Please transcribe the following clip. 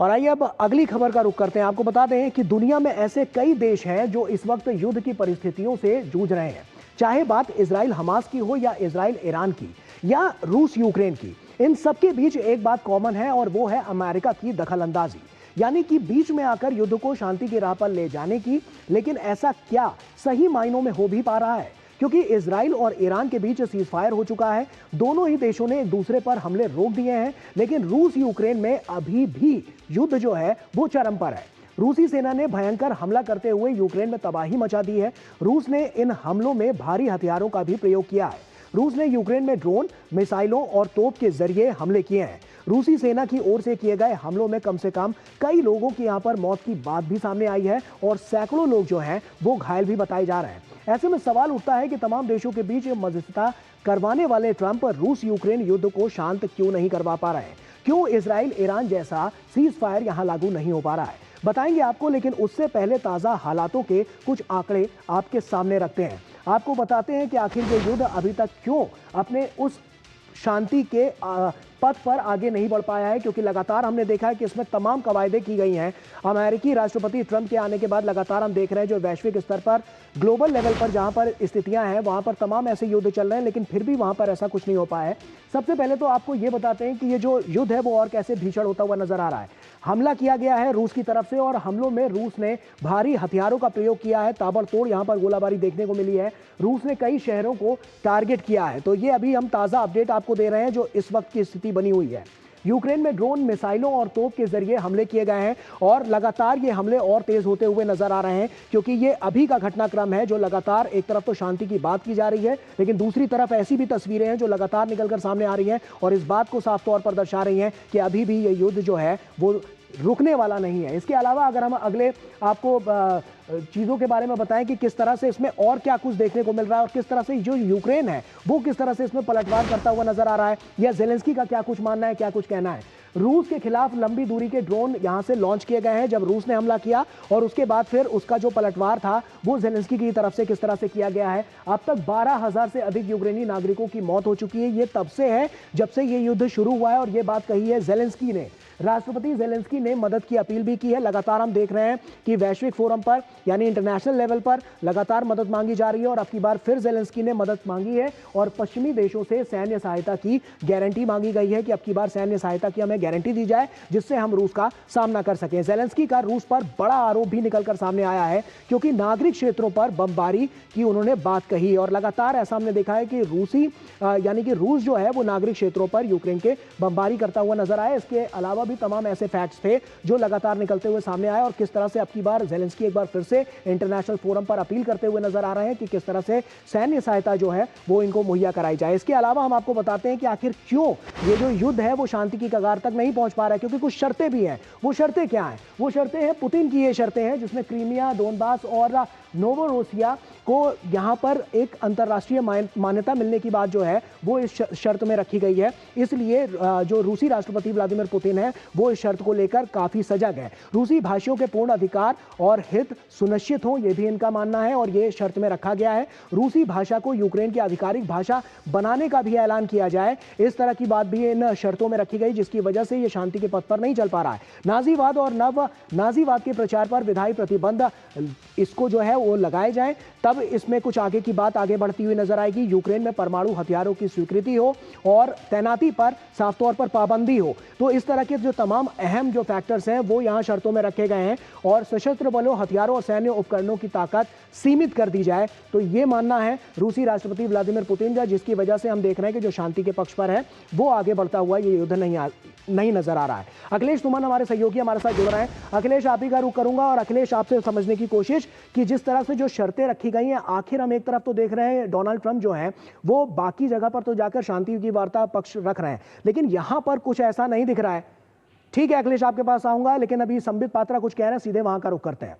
और आइए अब अगली खबर का रुख करते हैं। आपको बता दें कि दुनिया में ऐसे कई देश हैं जो इस वक्त युद्ध की परिस्थितियों से जूझ रहे हैं, चाहे बात इजराइल हमास की हो या इजराइल ईरान की या रूस यूक्रेन की। इन सबके बीच एक बात कॉमन है और वो है अमेरिका की दखलंदाजी, यानी कि बीच में आकर युद्ध को शांति की राह पर ले जाने की। लेकिन ऐसा क्या सही मायनों में हो भी पा रहा है? क्योंकि इजराइल और ईरान के बीच सीज फायर हो चुका है, दोनों ही देशों ने एक दूसरे पर हमले रोक दिए हैं, लेकिन रूस यूक्रेन में अभी भी युद्ध जो है वो चरम पर है। रूसी सेना ने भयंकर हमला करते हुए यूक्रेन में तबाही मचा दी है। रूस ने इन हमलों में भारी हथियारों का भी प्रयोग किया है। रूस ने यूक्रेन में ड्रोन, मिसाइलों और तोप के जरिए हमले किए हैं। रूसी सेना की ओर से किए गए हमलों में कम से कम कई लोगों की यहां पर मौत की बात भी सामने आई है और सैकड़ों लोग जो हैं वो घायल भी बताए जा रहे हैं। ऐसे में सवाल उठता है कि तमाम देशों के बीच मध्यस्थता करवाने वाले ट्रंप रूस यूक्रेन युद्ध को शांत क्यों नहीं करवा पा रहे हैं? क्यों इजराइल ईरान जैसा सीज फायर यहां लागू नहीं हो पा रहा है? बताएंगे आपको, लेकिन उससे पहले ताजा हालातों के कुछ आंकड़े आपके सामने रखते हैं। आपको बताते हैं कि आखिर ये युद्ध अभी तक क्यों अपने उस शांति के पथ पर आगे नहीं बढ़ पाया है, क्योंकि लगातार हमने देखा है कि इसमें तमाम कवायदे की गई हैं। अमेरिकी राष्ट्रपति ट्रंप के आने के बाद लगातार हम देख रहे हैं जो वैश्विक स्तर पर ग्लोबल लेवल पर जहां पर स्थितियां हैं वहां पर तमाम ऐसे युद्ध चल रहे हैं, लेकिन फिर भी वहां पर ऐसा कुछ नहीं हो पाया है। सबसे पहले तो आपको ये बताते हैं कि ये जो युद्ध है वो और कैसे भीषण होता हुआ नजर आ रहा है। हमला किया गया है रूस की तरफ से और हमलों में रूस ने भारी हथियारों का प्रयोग किया है। ताबड़तोड़ यहां पर गोलाबारी देखने को मिली है। रूस ने कई शहरों को टारगेट किया है। तो ये अभी हम ताजा अपडेट आपको दे रहे हैं जो इस वक्त की स्थिति बनी हुई है। यूक्रेन में ड्रोन, मिसाइलों और तोप के जरिए हमले किए गए हैं और लगातार ये हमले और तेज होते हुए नजर आ रहे हैं, क्योंकि ये अभी का घटनाक्रम है जो लगातार एक तरफ तो शांति की बात की जा रही है, लेकिन दूसरी तरफ ऐसी भी तस्वीरें हैं जो लगातार निकलकर सामने आ रही हैं और इस बात को साफ तौर पर दर्शा रही हैं कि अभी भी ये युद्ध जो है वो रुकने वाला नहीं है। इसके अलावा अगर हम अगले आपको चीज़ों के बारे में बताएं कि किस तरह से इसमें और क्या कुछ देखने को मिल रहा है और किस तरह से जो यूक्रेन है वो किस तरह से इसमें पलटवार करता हुआ नजर आ रहा है, या जेलेंस्की का क्या कुछ मानना है, क्या कुछ कहना है। रूस के खिलाफ लंबी दूरी के ड्रोन यहां से लॉन्च किए गए हैं जब रूस ने हमला किया, और उसके बाद फिर उसका जो पलटवार था वो जेलेंस्की की तरफ से किस तरह से किया गया है। अब तक 12,000 से अधिक यूक्रेनी नागरिकों की मौत हो चुकी है। ये तब से है जब से ये युद्ध शुरू हुआ है और ये बात कही है जेलेंस्की ने। राष्ट्रपति जेलेंस्की ने मदद की अपील भी की है। लगातार हम देख रहे हैं कि वैश्विक फोरम पर यानी इंटरनेशनल लेवल पर लगातार मदद मांगी जा रही है और अब की बार फिर जेलेंस्की ने मदद मांगी है और पश्चिमी देशों से सैन्य सहायता की गारंटी मांगी गई है कि अब की बार सैन्य सहायता की हमें गारंटी दी जाए जिससे हम रूस का सामना कर सकें। जेलेंस्की का रूस पर बड़ा आरोप भी निकलकर सामने आया है, क्योंकि नागरिक क्षेत्रों पर बमबारी की उन्होंने बात कही और लगातार ऐसा हमने देखा है कि रूसी यानी कि रूस जो है वो नागरिक क्षेत्रों पर यूक्रेन के बमबारी करता हुआ नजर आया। इसके अलावा भी तमाम ऐसे फैक्ट्स थे जो लगातार निकलते हुए सामने आए और किस तरह से अब की बार जेलेंस्की एक बार फिर से इंटरनेशनल फोरम पर अपील करते हुए नजर आ रहे हैं कि किस तरह से सैन्य सहायता जो है वो इनको मुहैया कराई जाए। इसके अलावा हम आपको बताते हैं कि आखिर क्यों ये जो युद्ध है वो शांति की कगार तक नहीं पहुंच पा रहा है, क्योंकि कुछ शर्तें भी हैं। वो शर्तें क्या हैं? वो शर्तें हैं पुतिन की ये शर्तें हैं जिसमें क्रीमिया, डोनबास और नोवोरोसिया को यहां पर एक अंतर्राष्ट्रीय मान्यता मिलने की बात जो है वो इस शर्त में रखी गई है। इसलिए जो रूसी राष्ट्रपति व्लादिमीर पुतिन है वो इस शर्त को लेकर काफी सजग है। रूसी भाषियों के पूर्ण अधिकार और हित सुनिश्चित हों, यह भी इनका मानना है और ये शर्त में रखा गया है। रूसी भाषा को यूक्रेन की आधिकारिक भाषा बनाने का भी ऐलान किया जाए, इस तरह की बात भी इन शर्तों में रखी गई, जिसकी वजह से ये शांति के पथ पर नहीं चल पा रहा है। नाजीवाद और नव नाजीवाद के प्रचार पर विधायी प्रतिबंध इसको जो है वो लगाए जाएं, तब इसमें कुछ आगे की बात आगे बढ़ती हुई नजर आएगी। यूक्रेन में परमाणु हथियारों की स्वीकृति हो और तैनाती पर साफ तौर पर पाबंदी हो। तो इस तरह के जो तमाम अहम जो फैक्टर्स हैं वो यहां शर्तों में रखे गए हैं और सशस्त्र बलों, हथियारों और सैन्य उपकरणों की ताकत सीमित कर दी जाए। तो ये मानना है रूसी राष्ट्रपति व्लादिमीर पुतिन का, जिसकी वजह से हम देख रहे हैं कि जो शांति के पक्ष पर है वो आगे बढ़ता हुआ ये युद्ध नहीं नजर आ रहा है। अखिलेश सुमन हमारे सहयोगी हमारे साथ जुड़ रहे हैं। अखिलेश, आप ही का रुख करूंगा और अखिलेश आपसे समझने की कोशिश कि जिस तरह से जो शर्तें रखी गई हैं, आखिर हम एक तरफ तो देख रहे हैं डोनाल्ड ट्रंप जो है वो बाकी जगह पर तो जाकर शांति की वार्ता पक्ष रख रहे हैं, लेकिन यहां पर कुछ ऐसा नहीं दिख रहा है। ठीक है अखिलेश, आपके पास आऊंगा, लेकिन अभी संबित पात्रा कुछ कह रहे हैं, सीधे वहां का रुख करते हैं।